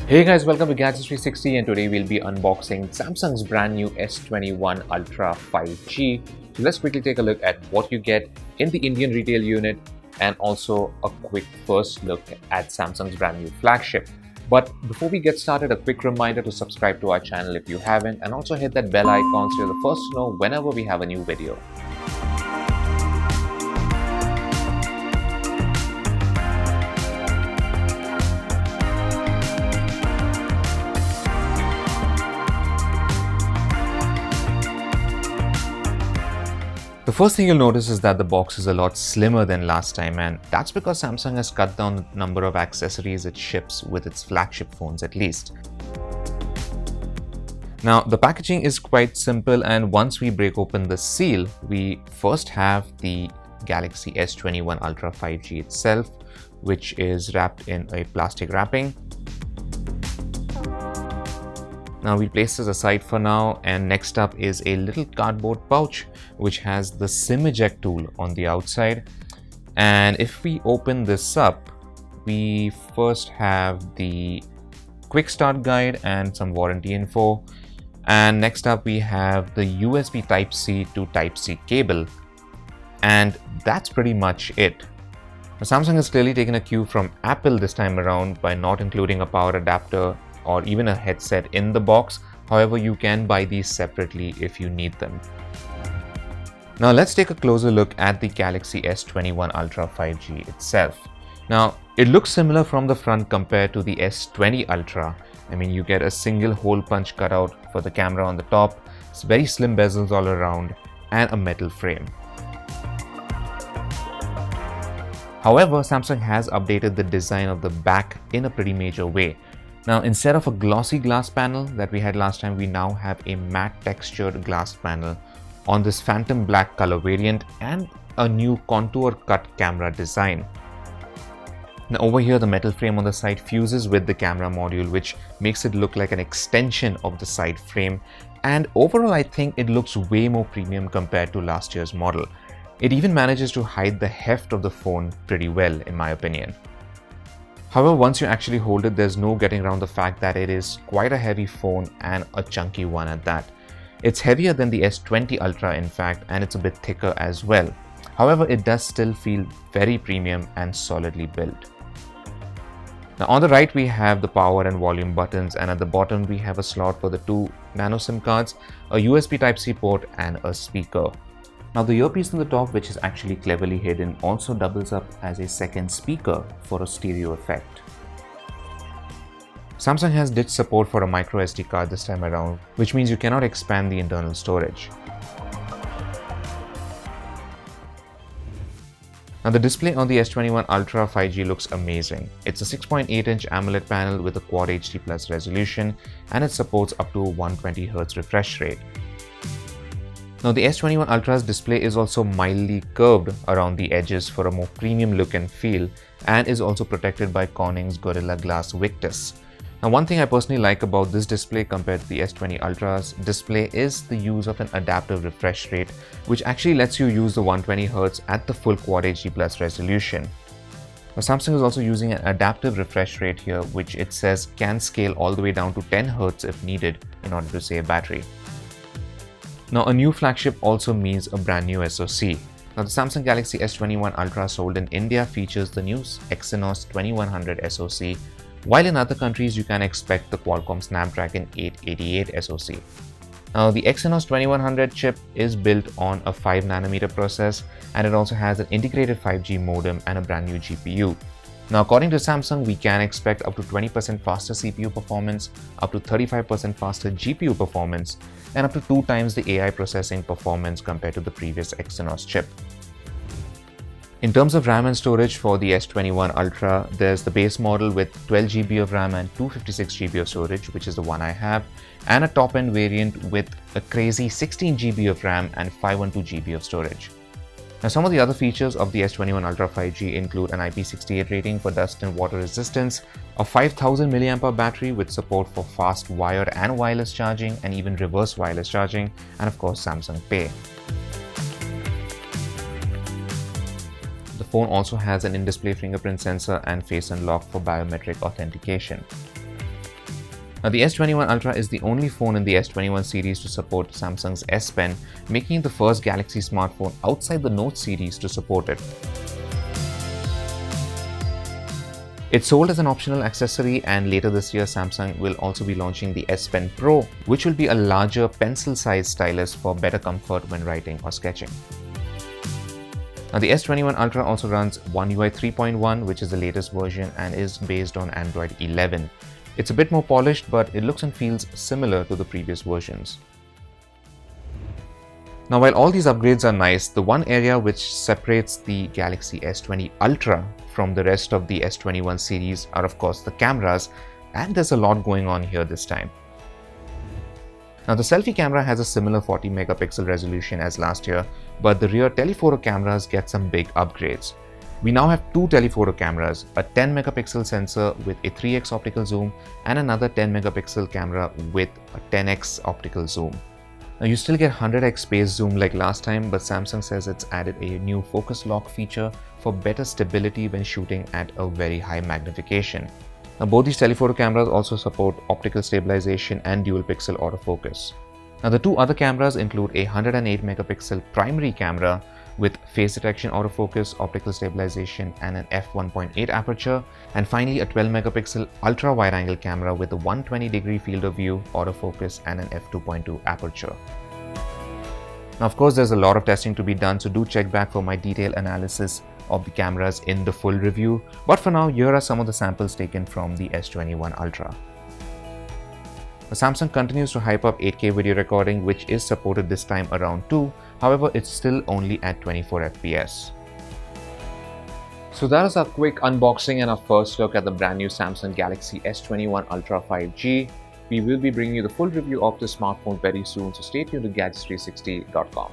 Hey guys, welcome to Gadgets 360 and today we'll be unboxing Samsung's brand new S21 Ultra 5G. So let's quickly take a look at what you get in the Indian retail unit and also a quick first look at Samsung's brand new flagship. But before we get started, a quick reminder to subscribe to our channel if you haven't and also hit that bell icon so you're the first to know whenever we have a new video. The first thing you'll notice is that the box is a lot slimmer than last time, and that's because Samsung has cut down the number of accessories it ships with its flagship phones at least. Now, the packaging is quite simple, and once we break open the seal, we first have the Galaxy S21 Ultra 5G itself, which is wrapped in a plastic wrapping. Now we'll place this aside for now, and next up is a little cardboard pouch which has the SIM eject tool on the outside. And if we open this up, we first have the quick start guide and some warranty info. And next up we have the USB Type-C to Type-C cable. And that's pretty much it. Now, Samsung has clearly taken a cue from Apple this time around by not including a power adapter or even a headset in the box. However, you can buy these separately if you need them. Now let's take a closer look at the Galaxy S21 Ultra 5G itself. Now it looks similar from the front compared to the S20 Ultra. I mean, you get a single hole punch cutout for the camera on the top, it's very slim bezels all around, and a metal frame. However, Samsung has updated the design of the back in a pretty major way. Now, instead of a glossy glass panel that we had last time, we now have a matte textured glass panel on this phantom black color variant and a new contour cut camera design. Now over here, the metal frame on the side fuses with the camera module, which makes it look like an extension of the side frame. And overall, I think it looks way more premium compared to last year's model. It even manages to hide the heft of the phone pretty well, in my opinion. However, once you actually hold it, there's no getting around the fact that it is quite a heavy phone and a chunky one at that. It's heavier than the S20 Ultra in fact, and it's a bit thicker as well. However, it does still feel very premium and solidly built. Now on the right we have the power and volume buttons, and at the bottom we have a slot for the two nano SIM cards, a USB Type-C port and a speaker. Now the earpiece on the top, which is actually cleverly hidden, also doubles up as a second speaker for a stereo effect. Samsung has ditched support for a micro SD card this time around, which means you cannot expand the internal storage. Now the display on the S21 Ultra 5G looks amazing. It's a 6.8-inch AMOLED panel with a Quad HD Plus resolution, and it supports up to a 120Hz refresh rate. Now the S21 Ultra's display is also mildly curved around the edges for a more premium look and feel, and is also protected by Corning's Gorilla Glass Victus. Now one thing I personally like about this display compared to the S20 Ultra's display is the use of an adaptive refresh rate, which actually lets you use the 120Hz at the full Quad HD Plus resolution. Now Samsung is also using an adaptive refresh rate here, which it says can scale all the way down to 10Hz if needed in order to save battery. Now, a new flagship also means a brand new SoC. Now, the Samsung Galaxy S21 Ultra sold in India features the new Exynos 2100 SoC, while in other countries you can expect the Qualcomm Snapdragon 888 SoC. Now, the Exynos 2100 chip is built on a 5nm process, and it also has an integrated 5G modem and a brand new GPU. Now, according to Samsung, we can expect up to 20% faster CPU performance, up to 35% faster GPU performance, and up to 2 times the AI processing performance compared to the previous Exynos chip. In terms of RAM and storage for the S21 Ultra, there's the base model with 12GB of RAM and 256GB of storage, which is the one I have, and a top-end variant with a crazy 16GB of RAM and 512GB of storage. Now, some of the other features of the S21 Ultra 5G include an IP68 rating for dust and water resistance, a 5000 mAh battery with support for fast wired and wireless charging and even reverse wireless charging, and of course Samsung Pay. The phone also has an in-display fingerprint sensor and face unlock for biometric authentication. Now, the S21 Ultra is the only phone in the S21 series to support Samsung's S Pen, making it the first Galaxy smartphone outside the Note series to support it. It's sold as an optional accessory, and later this year Samsung will also be launching the S Pen Pro, which will be a larger pencil-sized stylus for better comfort when writing or sketching. Now, the S21 Ultra also runs One UI 3.1, which is the latest version and is based on Android 11. It's a bit more polished, but it looks and feels similar to the previous versions. Now, while all these upgrades are nice, the one area which separates the Galaxy S20 Ultra from the rest of the S21 series are of course the cameras, and there's a lot going on here this time. Now, the selfie camera has a similar 40 megapixel resolution as last year, but the rear telephoto cameras get some big upgrades. We now have two telephoto cameras, a 10 megapixel sensor with a 3x optical zoom and another 10 megapixel camera with a 10x optical zoom. Now, you still get 100x space zoom like last time, but Samsung says it's added a new focus lock feature for better stability when shooting at a very high magnification. Now, both these telephoto cameras also support optical stabilization and dual pixel autofocus. Now, the two other cameras include a 108 megapixel primary camera with face detection autofocus, optical stabilization and an f1.8 aperture, and finally a 12 megapixel ultra wide angle camera with a 120-degree field of view, autofocus and an f2.2 aperture. Now, of course, there's a lot of testing to be done, so do check back for my detailed analysis of the cameras in the full review, but for now here are some of the samples taken from the S21 Ultra. Samsung continues to hype up 8K video recording, which is supported this time around too. However, it's still only at 24 FPS. So that is our quick unboxing and our first look at the brand new Samsung Galaxy S21 Ultra 5G. We will be bringing you the full review of this smartphone very soon, so stay tuned to Gadgets360.com.